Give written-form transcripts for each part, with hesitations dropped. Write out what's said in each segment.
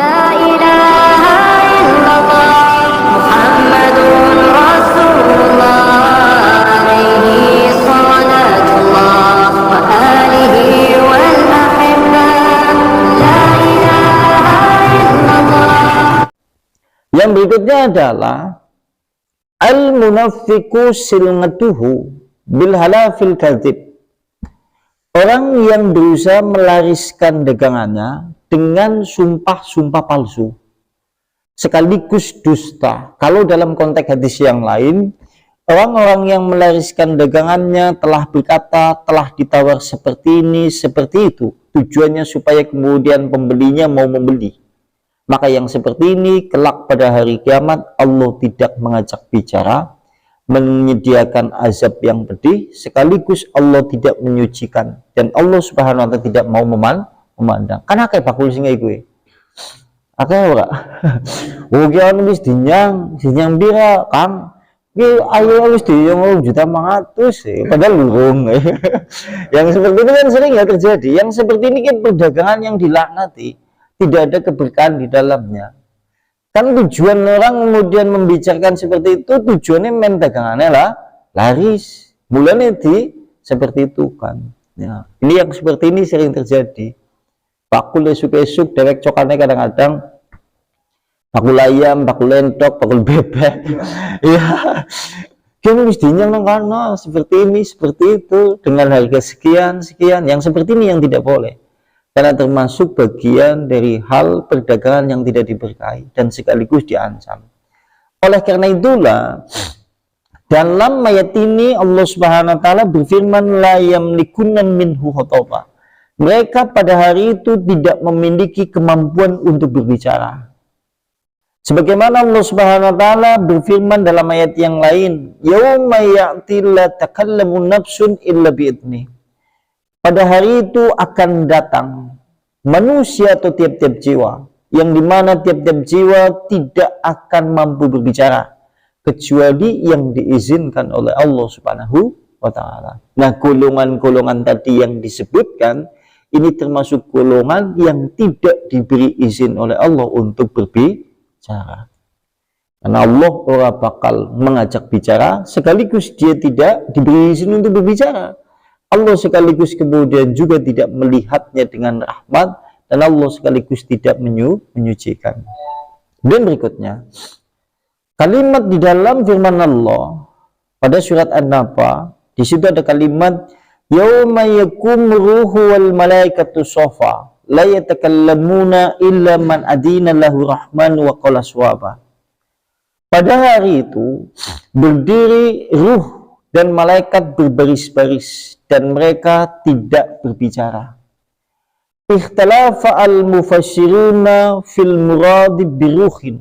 La ilaha illallah Muhammadun Rasulullah alaihi salatullah wa alihi wal ahibbah. La ilaha illallah. Yang berikutnya adalah al-munafiqu silngatuhu bil halafil kadzib. Orang yang berusaha melariskan dagangannya dengan sumpah-sumpah palsu sekaligus dusta. Kalau dalam konteks hadis yang lain, orang-orang yang melariskan dagangannya telah berkata, telah ditawar seperti ini, seperti itu. Tujuannya supaya kemudian pembelinya mau membeli. Maka yang seperti ini kelak pada hari kiamat Allah tidak mengajak bicara, menyediakan azab yang pedih, sekaligus Allah tidak menyucikan, dan Allah Subhanahu wa taala tidak mau memandang. Kan akeh bakul sing gue. Akeh ora. Oh ki ono wis dinyang pira, Kang? Ki ayo wis dinyang 1.500.000 padahal lurung. Yang seperti ini kan sering ya terjadi. Yang seperti ini kan perdagangan yang dilaknati, tidak ada keberkahan di dalamnya. Kan tujuan orang kemudian membicarakan seperti itu, tujuannya main dagangannya lah laris, mulanya seperti itu kan ya. Ini yang seperti ini sering terjadi. Bakul esuk-esuk dewek cokannya kadang-kadang bakul ayam, bakul lentok, bakul bebek ya kan wis dinyang nang kana seperti ini, seperti itu dengan harga sekian. Yang seperti ini yang tidak boleh, karena termasuk bagian dari hal perdagangan yang tidak diberkahi dan sekaligus diancam. Oleh karena itulah dalam ayat ini Allah Subhanahu wa taala berfirman, la yamlikunna minhu khotaba. Mereka pada hari itu tidak memiliki kemampuan untuk berbicara. Sebagaimana Allah Subhanahu wa taala berfirman dalam ayat yang lain, yauma ya'ti la takallamu nafsun illa bi'idnih. Pada hari itu akan datang manusia atau tiap-tiap jiwa, yang dimana tiap-tiap jiwa tidak akan mampu berbicara kecuali yang diizinkan oleh Allah Subhanahu wa taala. Nah, golongan-golongan tadi yang disebutkan ini termasuk golongan yang tidak diberi izin oleh Allah untuk berbicara. Karena Allah ora bakal mengajak bicara sekaligus dia tidak diberi izin untuk berbicara. Allah sekaligus kemudian juga tidak melihatnya dengan rahmat, dan Allah sekaligus tidak menyucikan. Dan berikutnya, kalimat di dalam firman Allah pada surat An-Naba, di situ ada kalimat yauma yaqumu ruhu wal malaikatu sofa la yatakallamuna illa man adina lahu rahman wa qala swaba. Pada hari itu berdiri ruh dan malaikat berbaris-baris dan mereka tidak berbicara. Ikhtalafa al-mufassiruna fil muradi biruhin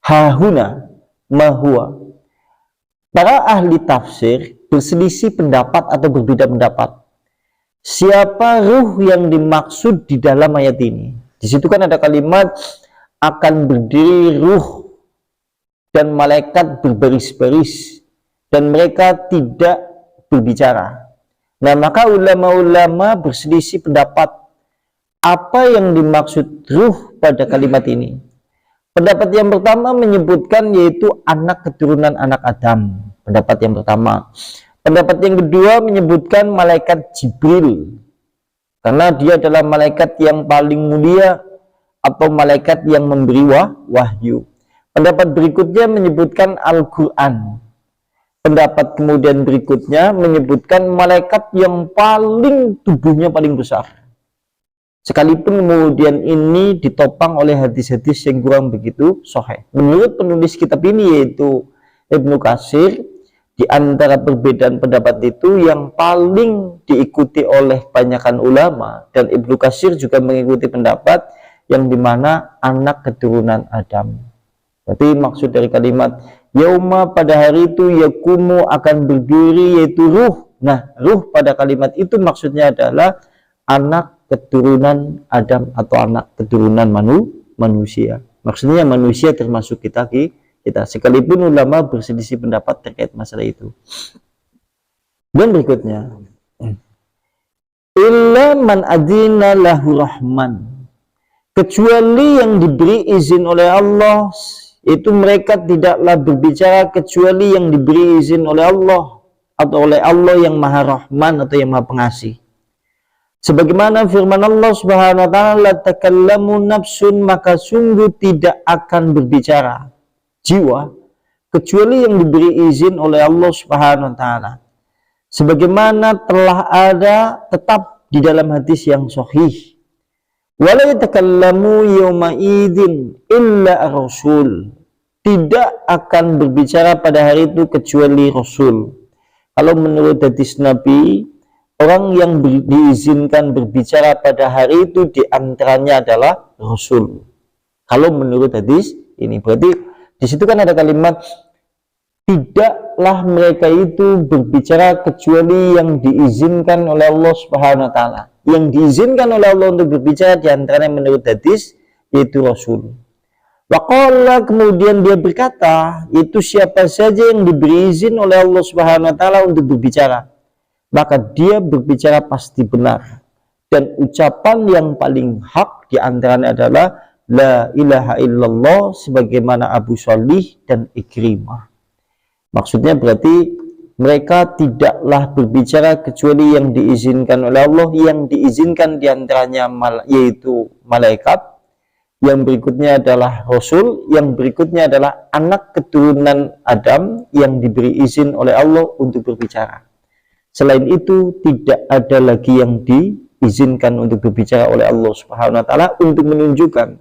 hahuna mahua. Para ahli tafsir berselisih pendapat atau berbeda pendapat. Siapa ruh yang dimaksud di dalam ayat ini? Di situ kan ada kalimat akan berdiri ruh dan malaikat berbaris-baris dan mereka tidak berbicara. Nah, maka ulama-ulama berselisih pendapat apa yang dimaksud ruh pada kalimat ini. Pendapat yang pertama menyebutkan yaitu anak keturunan anak Adam. Pendapat yang pertama. Pendapat yang kedua menyebutkan malaikat Jibril, karena dia adalah malaikat yang paling mulia atau malaikat yang memberi wahyu. Pendapat berikutnya menyebutkan Al-Quran. Pendapat kemudian berikutnya menyebutkan malaikat yang paling tubuhnya paling besar. Sekalipun kemudian ini ditopang oleh hadis-hadis yang kurang begitu sahih. Menurut penulis kitab ini yaitu Ibnu Katsir, di antara perbedaan pendapat itu yang paling diikuti oleh kebanyakan ulama, dan Ibnu Katsir juga mengikuti pendapat yang dimana anak keturunan Adam. Berarti maksud dari kalimat yauma pada hari itu yakumu akan berdiri yaitu ruh. Nah, ruh pada kalimat itu maksudnya adalah anak keturunan Adam atau anak keturunan manusia. Maksudnya manusia termasuk kita. Sekalipun ulama berselisih pendapat terkait masalah itu. Dan berikutnya, illa man adina lahu rahman. kecuali yang diberi izin oleh Allah, itu mereka tidaklah berbicara kecuali yang diberi izin oleh Allah atau oleh Allah yang Maha Rahman atau yang Maha Pengasih. Sebagaimana firman Allah Subhanahu wa taala, la takallamu nafsun, maka sungguh tidak akan berbicara jiwa kecuali yang diberi izin oleh Allah Subhanahu wa taala. Sebagaimana telah ada tetap di dalam hadis yang sahih, wala yatakallamu yawma idzin illa ar-rasul, tidak akan berbicara pada hari itu kecuali Rasul. Kalau menurut hadis Nabi, orang yang diizinkan berbicara pada hari itu diantaranya adalah Rasul. Kalau menurut hadis ini, berarti di situ kan ada kalimat tidaklah mereka itu berbicara kecuali yang diizinkan oleh Allah Subhanahu wa taala. Yang diizinkan oleh Allah untuk berbicara diantaranya menurut hadis yaitu Rasul. Waqala, kemudian dia berkata, itu siapa saja yang diberi izin oleh Allah Subhanahu wa taala untuk berbicara, maka dia berbicara pasti benar. Dan ucapan yang paling hak diantaranya adalah la ilaha illallah, sebagaimana Abu Shalih dan Ikrimah. Maksudnya berarti mereka tidaklah berbicara kecuali yang diizinkan oleh Allah. Yang diizinkan diantaranya yaitu malaikat, yang berikutnya adalah Rasul, yang berikutnya adalah anak keturunan Adam yang diberi izin oleh Allah untuk berbicara. Selain itu tidak ada lagi yang diizinkan untuk berbicara oleh Allah Subhanahu wa taala, untuk menunjukkan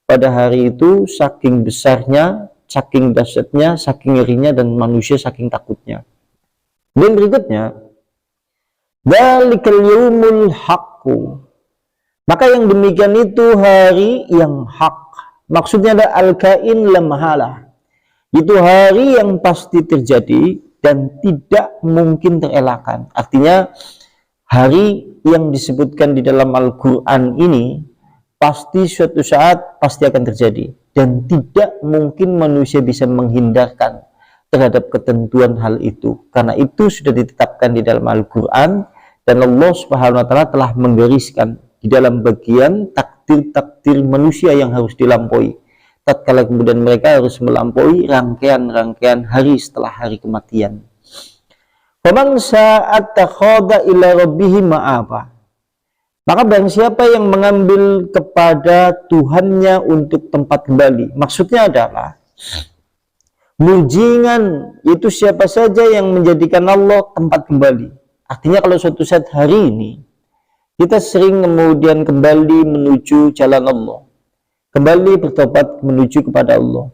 pada hari itu saking besarnya, saking dahsyatnya, saking ngerinya, dan manusia saking takutnya. Dan berikutnya, dzalikal yaumul haqqu, maka yang demikian itu hari yang hak. Maksudnya ada al-kain la mahala, itu hari yang pasti terjadi dan tidak mungkin terelakkan. Artinya hari yang disebutkan di dalam Al-Quran ini pasti suatu saat pasti akan terjadi, dan tidak mungkin manusia bisa menghindarkan terhadap ketentuan hal itu, karena itu sudah ditetapkan di dalam Al-Quran, dan Allah Subhanahu wa taala telah menggariskan di dalam bagian takdir-takdir manusia yang harus dilampaui tatkala kemudian mereka harus melampaui rangkaian-rangkaian hari setelah hari kematian. Faman sa'at takhadha ila rabbihi ma'aba, maka barang siapa yang mengambil kepada Tuhannya untuk tempat kembali, maksudnya adalah mujingan, itu siapa saja yang menjadikan Allah tempat kembali. Artinya kalau suatu saat hari ini kita sering kemudian kembali menuju jalan Allah, kembali bertobat menuju kepada Allah,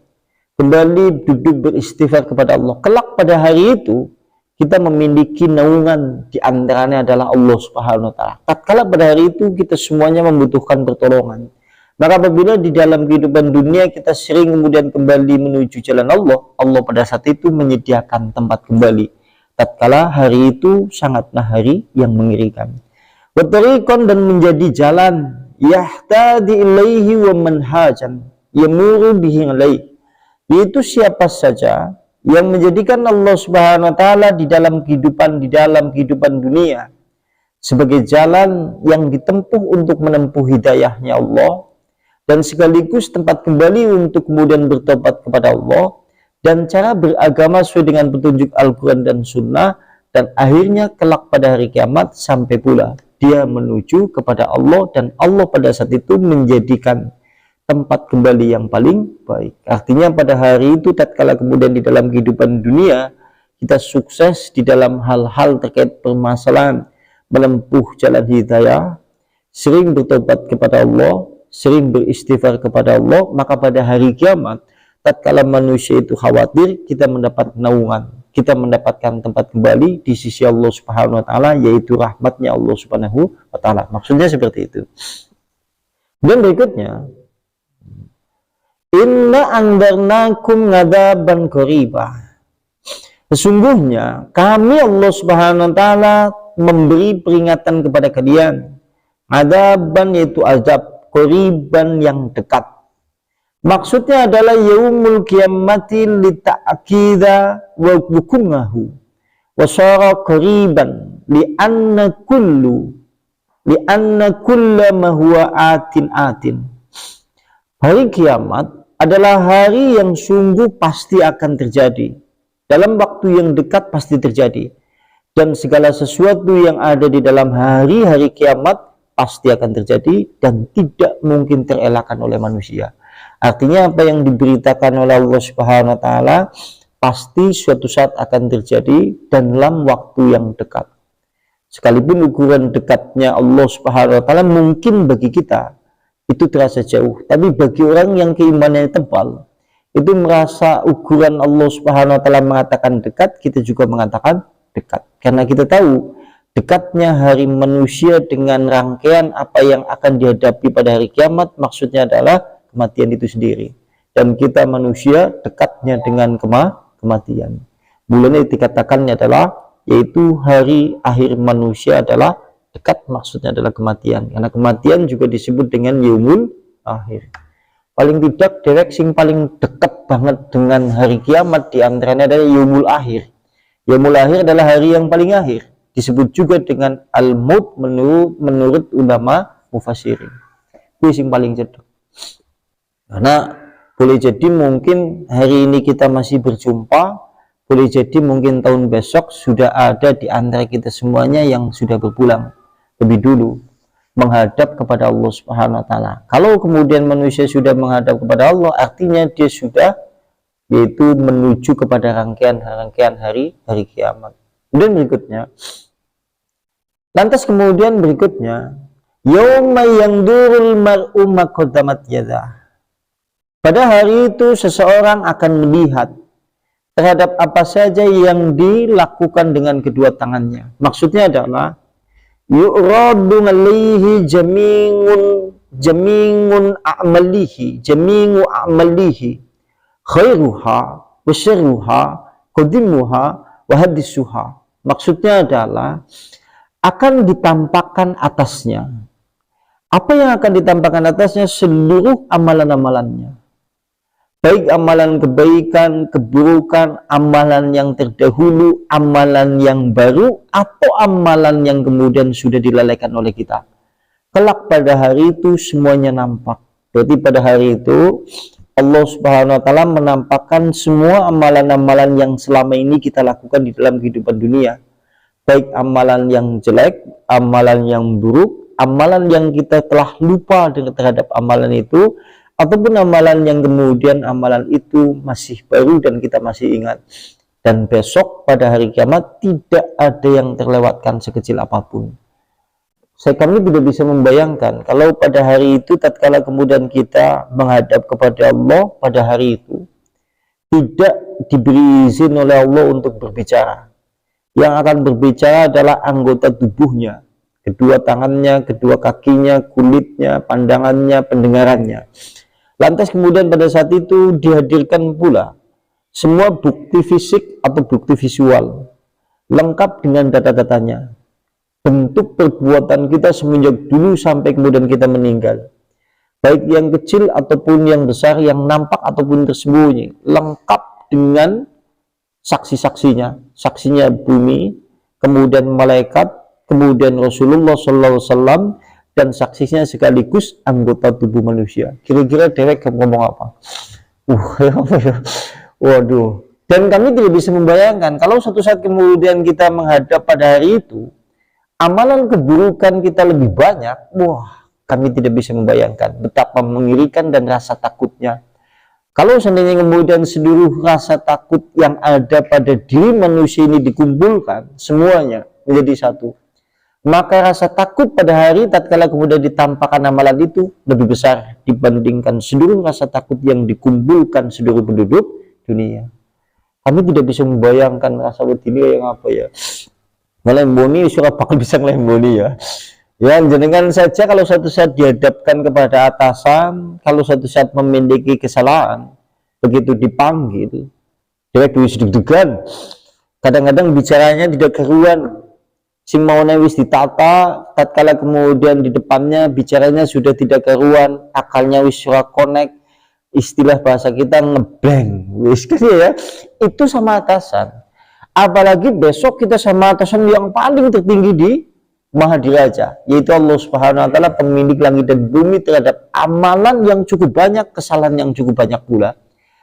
kembali duduk beristighfar kepada Allah, kelak pada hari itu kita memiliki naungan, di antaranya adalah Allah Subhanahu wa taala. Tatkala pada hari itu kita semuanya membutuhkan pertolongan, maka apabila di dalam kehidupan dunia kita sering kemudian kembali menuju jalan Allah, Allah pada saat itu menyediakan tempat kembali. Tatkala hari itu sangatlah hari yang mengerikan. Watariqan, dan menjadi jalan, yahtadi ilaihi wa manhajan yamuru bihi alaih, yaitu siapa saja yang menjadikan Allah Subhanahu wa taala di dalam kehidupan dunia sebagai jalan yang ditempuh untuk menempuh hidayahnya Allah, dan sekaligus tempat kembali untuk kemudian bertobat kepada Allah dan cara beragama sesuai dengan petunjuk Al-Quran dan Sunnah, dan akhirnya kelak pada hari kiamat sampai pula dia menuju kepada Allah, dan Allah pada saat itu menjadikan tempat kembali yang paling baik. Artinya pada hari itu tatkala kemudian di dalam kehidupan dunia kita sukses di dalam hal-hal terkait permasalahan menempuh jalan hidayah, sering bertobat kepada Allah, sering beristighfar kepada Allah, maka pada hari kiamat tatkala manusia itu khawatir, kita mendapat naungan, kita mendapatkan tempat kembali di sisi Allah Subhanahu wa taala, yaitu rahmatnya Allah Subhanahu wa taala. Maksudnya seperti itu. Dan berikutnya, inna andarnakum ngadaban qariba, sesungguhnya kami Allah Subhanahu wa taala memberi peringatan kepada kalian, adaban yaitu azab, qariban yang dekat. Maksudnya adalah yaumul qiyamati lita'kida wa hukumahu wa syara qariban li'anna kulla ma huwa atin. Hari kiamat adalah hari yang sungguh pasti akan terjadi. Dalam waktu yang dekat pasti terjadi. Dan segala sesuatu yang ada di dalam hari-hari kiamat pasti akan terjadi dan tidak mungkin terelakkan oleh manusia. Artinya apa yang diberitakan oleh Allah Subhanahu wa taala pasti suatu saat akan terjadi dan dalam waktu yang dekat. Sekalipun ukuran dekatnya Allah Subhanahu wa taala mungkin bagi kita itu terasa jauh, tapi bagi orang yang keimanannya tebal, itu merasa ukuran Allah Subhanahu wa taala mengatakan dekat, kita juga mengatakan dekat. Karena kita tahu dekatnya hari manusia dengan rangkaian apa yang akan dihadapi pada hari kiamat, maksudnya adalah kematian itu sendiri. Dan kita manusia dekatnya dengan kematian. Mulanya dikatakannya adalah yaitu hari akhir manusia adalah dekat, maksudnya adalah kematian. Karena kematian juga disebut dengan yaumul akhir. Paling tidak direct sing paling dekat banget dengan hari kiamat di antaranya adalah yaumul akhir. Yaumul akhir adalah hari yang paling akhir. Disebut juga dengan al-maut menurut ulama mufassirin. Itu sing paling cedek. Karena boleh jadi mungkin hari ini kita masih berjumpa, boleh jadi mungkin tahun besok sudah ada di antara kita semuanya yang sudah berpulang lebih dulu menghadap kepada Allah Subhanahu wa taala. Kalau kemudian manusia sudah menghadap kepada Allah, artinya dia sudah yaitu menuju kepada rangkaian hari kiamat. Kemudian berikutnya, lantas kemudian berikutnya, yauma yandurul mar'u ma qaddamat yadah. Pada hari itu seseorang akan melihat terhadap apa saja yang dilakukan dengan kedua tangannya. Maksudnya adalah yu'radu alaihi jami'u a'malihi khairuha wa syarruha qadimuha wa hadisuha. Maksudnya adalah akan ditampakkan atasnya. Apa yang akan ditampakkan atasnya? Seluruh amalan-amalannya. Baik amalan kebaikan, keburukan, amalan yang terdahulu, amalan yang baru, atau amalan yang kemudian sudah dilalaikan oleh kita. Kelak pada hari itu semuanya nampak. Berarti pada hari itu Allah Subhanahu wa taala menampakkan semua amalan-amalan yang selama ini kita lakukan di dalam kehidupan dunia. Baik amalan yang jelek, amalan yang buruk, amalan yang kita telah lupa terhadap amalan itu, ataupun amalan yang kemudian amalan itu masih baru dan kita masih ingat. Dan besok pada hari kiamat tidak ada yang terlewatkan sekecil apapun. Kami tidak bisa membayangkan kalau pada hari itu tatkala kemudian kita menghadap kepada Allah pada hari itu tidak diberi izin oleh Allah untuk berbicara. Yang akan berbicara adalah anggota tubuhnya, kedua tangannya, kedua kakinya, kulitnya, pandangannya, pendengarannya. Lantas kemudian pada saat itu dihadirkan pula semua bukti fisik atau bukti visual lengkap dengan data-datanya, bentuk perbuatan kita semenjak dulu sampai kemudian kita meninggal, baik yang kecil ataupun yang besar, yang nampak ataupun tersembunyi, lengkap dengan saksi-saksinya, saksinya bumi, kemudian malaikat, kemudian Rasulullah SAW, dan saksinya sekaligus anggota tubuh manusia. Kira-kira dewek ngomong apa? Waduh. Dan kami tidak bisa membayangkan kalau suatu saat kemudian kita menghadap pada hari itu, amalan keburukan kita lebih banyak. Wah, kami tidak bisa membayangkan betapa mengerikan dan rasa takutnya. Kalau seandainya kemudian seluruh rasa takut yang ada pada diri manusia ini dikumpulkan semuanya menjadi satu, maka rasa takut pada hari tatkala kemudian ditampakkan amalan itu lebih besar dibandingkan seluruh rasa takut yang dikumpulkan seluruh penduduk dunia. Kami tidak bisa membayangkan rasa ini yang apa ya. Ngelemboni surah bakal bisa ngelemboni ya. Ya, jenengan saja kalau suatu saat dihadapkan kepada atasan, kalau suatu saat memiliki kesalahan, begitu dipanggil, dia deg-degan. Kadang-kadang bicaranya tidak keruan. Sing mau wis ditata, tatkala kemudian di depannya bicaranya sudah tidak keruan, akalnya wis ora connect, istilah bahasa kita ngeblank, wis ya. Itu sama atasan. Apalagi besok kita sama atasan yang paling tertinggi di Maha Diraja, yaitu Allah Subhanahu wa taala pemilik langit dan bumi, terhadap amalan yang cukup banyak, kesalahan yang cukup banyak pula.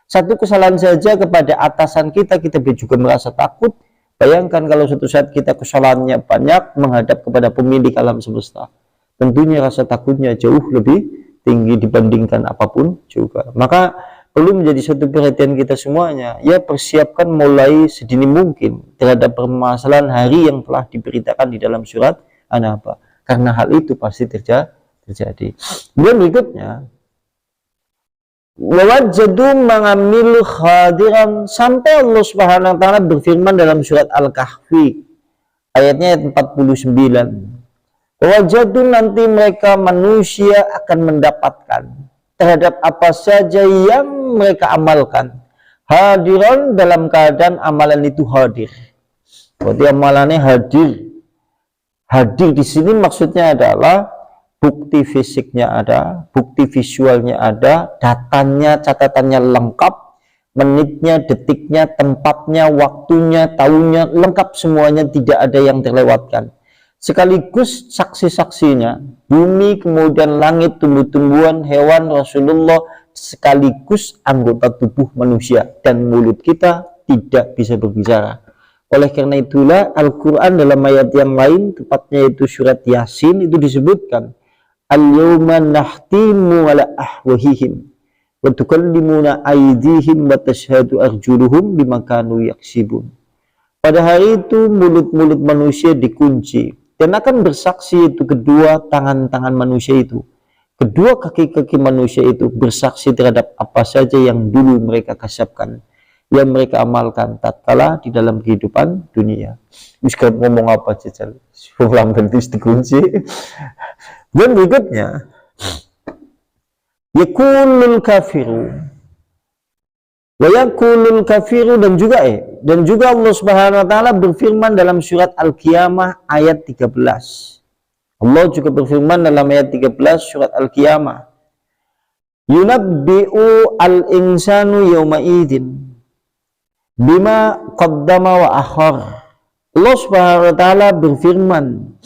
Satu kesalahan saja kepada atasan kita, kita juga merasa takut. Bayangkan kalau suatu saat kita kesalahannya banyak menghadap kepada pemilik alam semesta. Tentunya rasa takutnya jauh lebih tinggi dibandingkan apapun juga. Maka perlu menjadi suatu perhatian kita semuanya, ya persiapkan mulai sedini mungkin terhadap permasalahan hari yang telah diberitakan di dalam surat An-Naba, karena hal itu pasti terjadi. Kemudian berikutnya, wajadu mengambil khadiran, sampai Allah Subhanahu wa taala berfirman dalam surat Al-Kahfi ayatnya 49, wajadu, nanti mereka manusia akan mendapatkan terhadap apa saja yang mereka amalkan, hadiran, dalam keadaan amalan itu hadir. Berarti amalannya hadir. Hadir di sini maksudnya adalah bukti fisiknya ada, bukti visualnya ada, datanya, catatannya lengkap, menitnya, detiknya, tempatnya, waktunya, tahunnya, lengkap semuanya, tidak ada yang terlewatkan. Sekaligus saksi-saksinya, bumi, kemudian langit, tumbuh-tumbuhan, hewan, Rasulullah, sekaligus anggota tubuh manusia, dan mulut kita tidak bisa berbicara. Oleh karena itulah Al-Quran dalam ayat yang lain, tepatnya itu surat Yasin, itu disebutkan al-yawma nahtimu ala ahwahihim wa tukallimuna aydihim wa tashhadu arjuluhum bima kanu yaksibun. Pada hari itu mulut-mulut manusia dikunci dan akan bersaksi itu kedua tangan-tangan manusia itu, kedua kaki-kaki manusia itu bersaksi terhadap apa saja yang dulu mereka kasabkan, yang mereka amalkan tatkala di dalam kehidupan dunia. Bisa ngomong apa aja, lambat itu dikunci. Dan berikutnya, yakulul kafiru wa yakulul kafiru, dan juga Allah Subhanahu wa taala berfirman dalam surat Al-Qiyamah ayat 13. Allah juga berfirman dalam ayat 13 surat Al-Qiyamah, yunabbi'u al-insanu yawma idin bima qaddama wa akhar. Allah Subhanahu wa taala berfirman,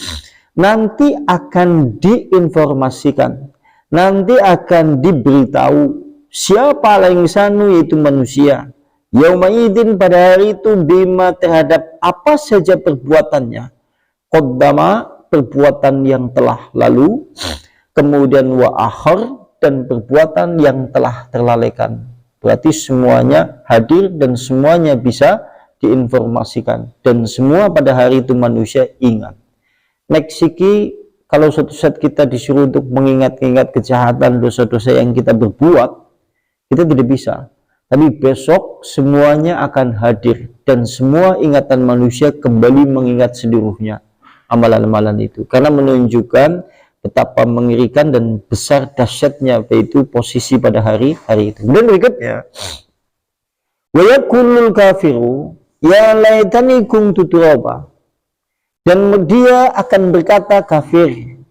nanti akan diinformasikan, nanti akan diberitahu siapa al-insanu, yaitu manusia, yauma idin, pada hari itu, bima, terhadap apa saja perbuatannya, qaddama, perbuatan yang telah lalu, kemudian wa akhar, dan perbuatan yang telah terlalaikan. Berarti semuanya hadir dan semuanya bisa diinformasikan, dan semua pada hari itu manusia ingat. Next siki, kalau suatu saat kita disuruh untuk mengingat-ingat kejahatan, dosa-dosa yang kita berbuat, kita tidak bisa. Tapi besok semuanya akan hadir dan semua ingatan manusia kembali mengingat seluruhnya amalan-amalan itu, karena menunjukkan betapa mengerikan dan besar dahsyatnya yaitu posisi pada hari itu. Dan berikutnya, wa yakulul kafiru ya laitani kuntu turaba, dan dia akan berkata kafir,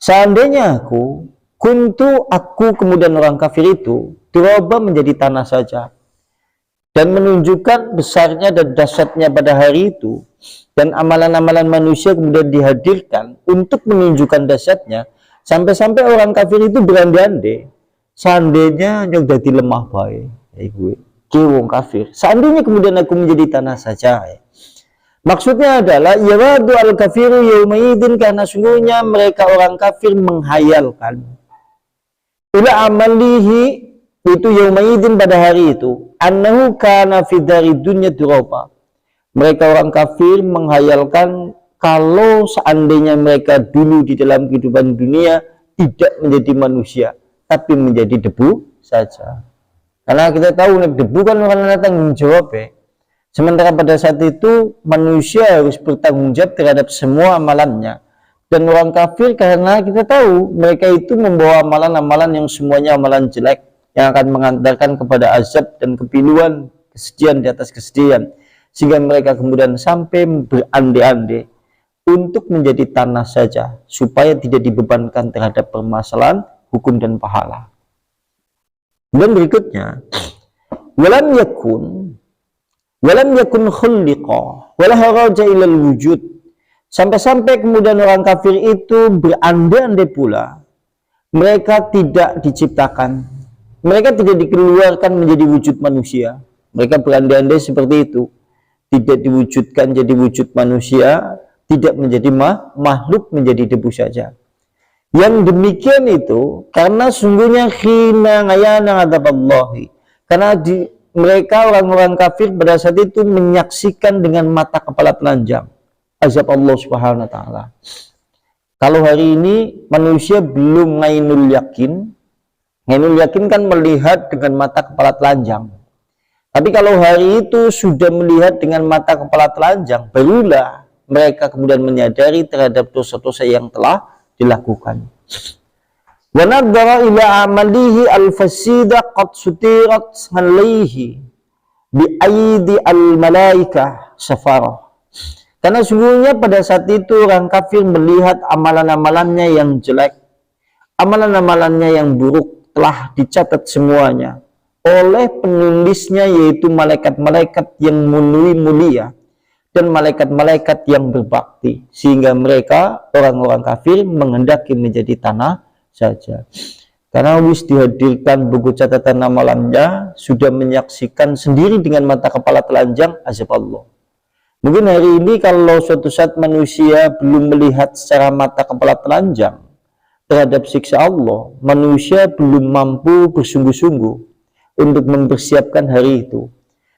seandainya aku kemudian orang kafir itu turaba, menjadi tanah saja. Dan menunjukkan besarnya dan dahsyatnya pada hari itu, dan amalan-amalan manusia kemudian dihadirkan untuk menunjukkan dahsyatnya, sampai-sampai orang kafir itu berandai-andai, seandainya yang jadi lemah baik, wong kafir, seandainya kemudian aku menjadi tanah saja. Maksudnya adalah yawadu al-kafiru yaumaidin, karena sungguhnya mereka orang kafir menghayalkan ila amalihi, itu yaumaidin, pada hari itu, annahu kana fi dari dunya turaba. Mereka orang kafir menghayalkan kalau seandainya mereka dulu di dalam kehidupan dunia tidak menjadi manusia, tapi menjadi debu saja. Karena kita tahu debu kan orang tanggung jawab ya. Sementara pada saat itu manusia harus bertanggung jawab terhadap semua amalannya. Dan orang kafir, karena kita tahu mereka itu membawa amalan-amalan yang semuanya amalan jelek, yang akan mengantarkan kepada azab dan kepiluan, kesedihan di atas kesedihan, sehingga mereka kemudian sampai berandai-andai untuk menjadi tanah saja, supaya tidak dibebankan terhadap permasalahan hukum dan pahala. Dan berikutnya, walam yakun khuliqa wala haraja ilal wujud, Sampai-sampai kemudian orang kafir itu berandai-andai pula mereka tidak diciptakan, mereka tidak dikeluarkan menjadi wujud manusia. Mereka berandai-andai seperti itu, tidak diwujudkan jadi wujud manusia, tidak menjadi makhluk, menjadi debu saja. Yang demikian itu karena sungguhnya khina ngayana adaballahi, karena mereka orang-orang kafir pada saat itu menyaksikan dengan mata kepala telanjang azab Allah Subhanahu wa taala. Kalau hari ini manusia belum ngainul yakin. Ngainul yakin kan melihat dengan mata kepala telanjang. Tapi kalau hari itu sudah melihat dengan mata kepala telanjang, barulah mereka kemudian menyadari terhadap dosa-dosa yang telah dilakukan. Wa nadhara ila amalihi al-fasida qad sutirat alaihi bi aidi al-malaikah safarah. Karena sungguhnya pada saat itu orang kafir melihat amalan-amalannya yang jelek, amalan-amalannya yang buruk telah dicatat semuanya oleh penulisnya, yaitu malaikat-malaikat yang mulia dan malaikat-malaikat yang berbakti, sehingga mereka orang-orang kafir menghendaki menjadi tanah saja. Karena wis dihadirkan buku catatan amalannya, sudah menyaksikan sendiri dengan mata kepala telanjang azab Allah. Mungkin hari ini kalau suatu saat manusia belum melihat secara mata kepala telanjang terhadap siksa Allah, manusia belum mampu bersungguh-sungguh untuk mempersiapkan hari itu.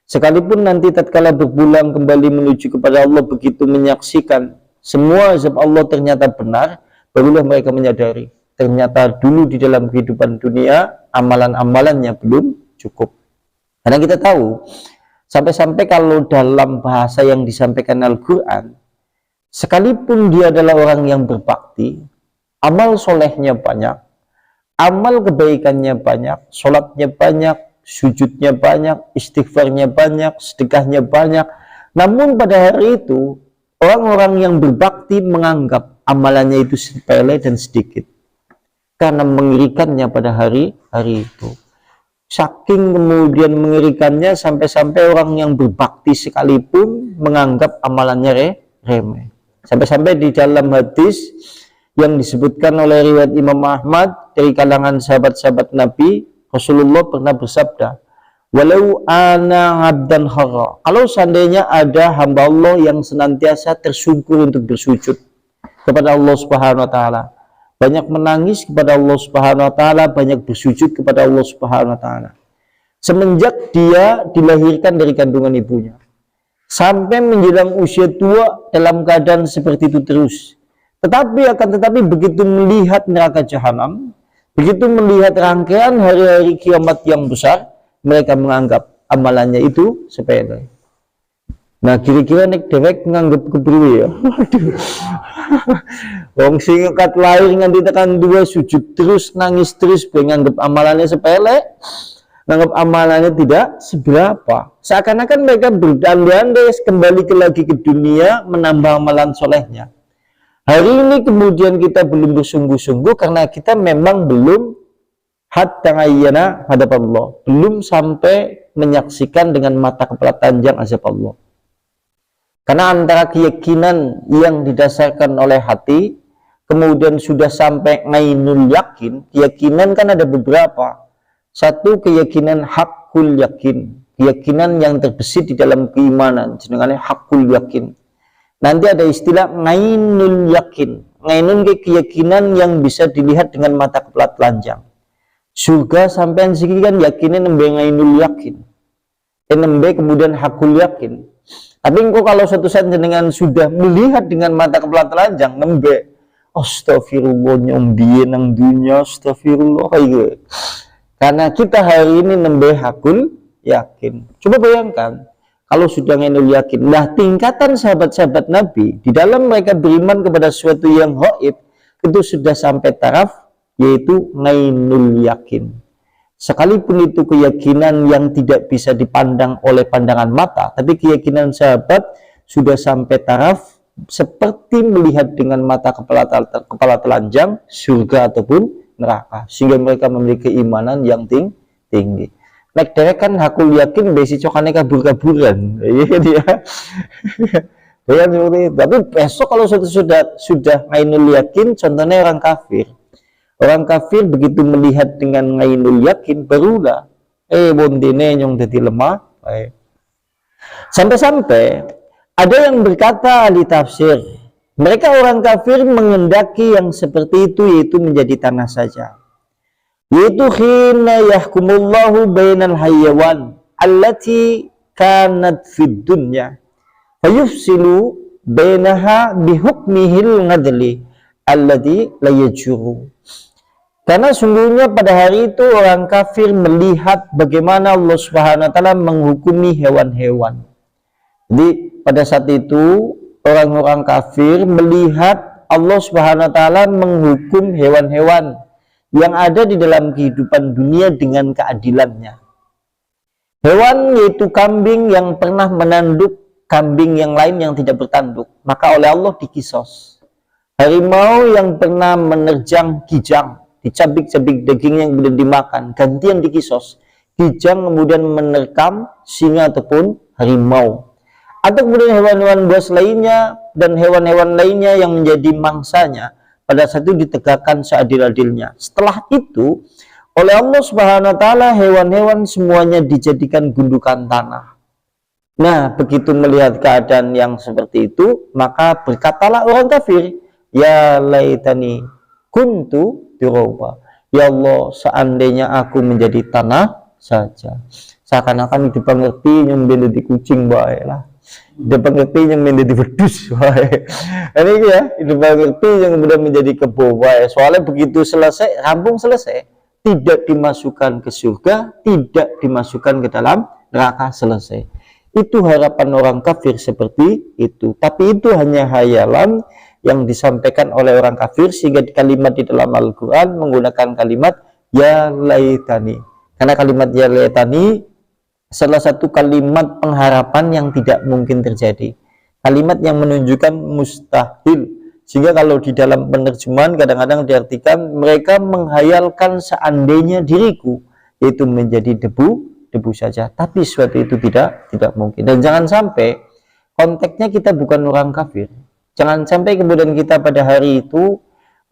Sekalipun nanti tatkala berpulang kembali menuju kepada Allah, begitu menyaksikan semua azab Allah ternyata benar, barulah mereka menyadari ternyata dulu di dalam kehidupan dunia amalan-amalannya belum cukup. Karena kita tahu sampai-sampai kalau dalam bahasa yang disampaikan Al-Quran, sekalipun dia adalah orang yang berbakti, amal solehnya banyak, amal kebaikannya banyak, sholatnya banyak, sujudnya banyak, istighfarnya banyak, sedekahnya banyak, namun pada hari itu orang-orang yang berbakti menganggap amalannya itu sepele dan sedikit karena mengerikannya pada hari itu. Saking kemudian mengerikannya sampai-sampai orang yang berbakti sekalipun menganggap amalannya remeh. Sampai-sampai di dalam hadis yang disebutkan oleh riwayat Imam Ahmad dari kalangan sahabat-sahabat Nabi, Rasulullah pernah bersabda, walau ana abdan khara, kalau seandainya ada hamba Allah yang senantiasa tersungkur untuk bersujud kepada Allah Subhanahu wa taala, banyak menangis kepada Allah Subhanahu wa taala, banyak bersujud kepada Allah Subhanahu wa taala semenjak dia dilahirkan dari kandungan ibunya sampai menjelang usia tua dalam keadaan seperti itu terus. Tetapi begitu melihat neraka jahanam, begitu melihat rangkaian hari-hari kiamat yang besar, mereka menganggap amalannya itu sepele. Nah, kira-kira nek dewek nganggep kepriwe ya? Waduh. Wong sing kat lahir nganti tekan dua sujud terus, nangis terus, nganggep amalannya sepele, nganggep amalannya tidak seberapa. Seakan-akan mereka berandai-andai kembali lagi ke dunia menambah amalan solehnya. Hari ini kemudian kita belum bersungguh-sungguh karena kita memang belum hatta ayyana hadap Allah, belum sampai menyaksikan dengan mata kepala telanjang azab Allah. Karena antara keyakinan yang didasarkan oleh hati, kemudian sudah sampai ngainul yakin, keyakinan kan ada beberapa. Satu, keyakinan hakul yakin, keyakinan yang terbesit di dalam keimanan, jenengannya hakul yakin. Nanti ada istilah ngainul yakin. Ngainun keyakinan yang bisa dilihat dengan mata kepala telanjang. Surga sampean siki kan yakinnya nembe ngainul yakin. Nembe kemudian hakul yakin. Tapi engkau kalau suatu saat jenengan sudah melihat dengan mata kepala telanjang, nembe astagfirullah nyombie nang dunya, astagfirullah kayak. Karena kita hari ini nembe hakul yakin. Coba bayangkan kalau sudah ngainul yakin. Nah, tingkatan sahabat-sahabat Nabi di dalam mereka beriman kepada sesuatu yang gaib itu sudah sampai taraf yaitu ngainul yakin. Sekalipun itu keyakinan yang tidak bisa dipandang oleh pandangan mata, tapi keyakinan sahabat sudah sampai taraf seperti melihat dengan mata kepala telanjang surga ataupun neraka, sehingga mereka memiliki keimanan yang tinggi. Nek derek kan hakul yakin besi cokane kabur-kaburan. Iya dia. Ya, seperti itu. Tapi besok kalau sudah ainul yakin, contohnya orang kafir. Orang kafir begitu melihat dengan ainul yakin, barulah bondene yang jadi lemah. Sampai-sampai ada yang berkata ahli tafsir, mereka orang kafir mengendaki yang seperti itu, yaitu menjadi tanah saja. Yaitu khina yahkumullahu bainal hayyawan allati kanat fid dunya fayufsilu bainaha bihukmihil ngadli alladhi la yajuru. Karena sungguhnya pada hari itu orang kafir melihat bagaimana Allah Subhanahu wa taala menghukumi hewan-hewan. Jadi pada saat itu orang-orang kafir melihat Allah Subhanahu wa taala menghukum hewan-hewan yang ada di dalam kehidupan dunia dengan keadilannya. Hewan yaitu kambing yang pernah menanduk kambing yang lain yang tidak bertanduk, maka oleh Allah dikisos. Harimau yang pernah menerjang kijang, dicabik-cabik dagingnya yang kemudian dimakan, gantian dikisos. Kijang kemudian menerkam singa ataupun harimau. Atau kemudian hewan-hewan buas lainnya dan hewan-hewan lainnya yang menjadi mangsanya, pada saat itu ditegakkan seadil-adilnya. Setelah itu, oleh Allah Subhanahu wa taala hewan-hewan semuanya dijadikan gundukan tanah. Nah, begitu melihat keadaan yang seperti itu, maka berkatalah orang kafir, ya laitani kuntu turaba. Ya Allah, seandainya aku menjadi tanah saja. Seakan-akan dipengerti yang menjadi kucing baiklah. Dipengerti yang menjadi wedus baik. Ini ya, dipengerti yang kemudian menjadi kebo baik. Soalnya begitu selesai, rampung selesai, tidak dimasukkan ke surga, tidak dimasukkan ke dalam neraka, selesai. Itu harapan orang kafir seperti itu. Tapi itu hanya hayalan yang disampaikan oleh orang kafir, sehingga di kalimat di dalam Al-Quran menggunakan kalimat ya laitani. Karena kalimat ya laitani salah satu kalimat pengharapan yang tidak mungkin terjadi. Kalimat yang menunjukkan mustahil. Sehingga kalau di dalam penerjemahan kadang-kadang diartikan mereka menghayalkan seandainya diriku, yaitu menjadi debu saja. Tapi sesuatu itu tidak mungkin. Dan jangan sampai konteksnya kita bukan orang kafir. Jangan sampai kemudian kita pada hari itu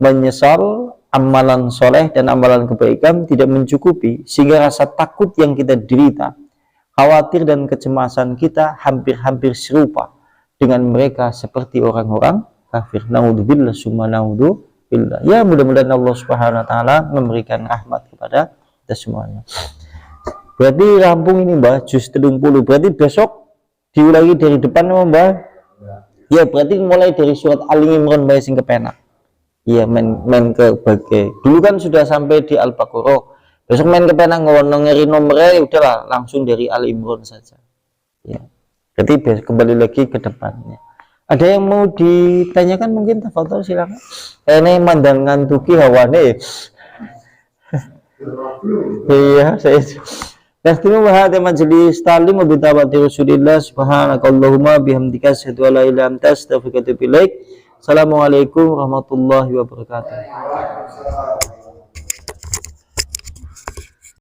menyesal amalan soleh dan amalan kebaikan tidak mencukupi, sehingga rasa takut yang kita derita, khawatir dan kecemasan kita hampir-hampir serupa dengan mereka seperti orang-orang kafir. Naudzubillah summa naudzubillah. Ya, mudah-mudahan Allah Subhanahu wa taala memberikan rahmat kepada kita semuanya. Berarti rampung ini Mbah, juz 30. Berarti besok diulangi dari depan Mbah. Ya, berarti mulai dari surat Ali Imran Mbah sing kepenak. Iya, main ke bagai. Dulu kan sudah sampai di Al-Baqarah. Besok main kepenak ngeri nomornya, udahlah langsung dari Ali Imran saja. Ya. Berarti kembali lagi ke depannya. Ada yang mau ditanyakan mungkin? Tafadhol silakan. Ini mandangan tuki hawane. Iya, saya Nastimu bahada majelis talim wa bitabati Rasulillah subhanakallahumma bihamdika asyhadu an la ilaha illa anta astaghfiruka wa atubu ilaik. Assalamualaikum warahmatullahi wabarakatuh.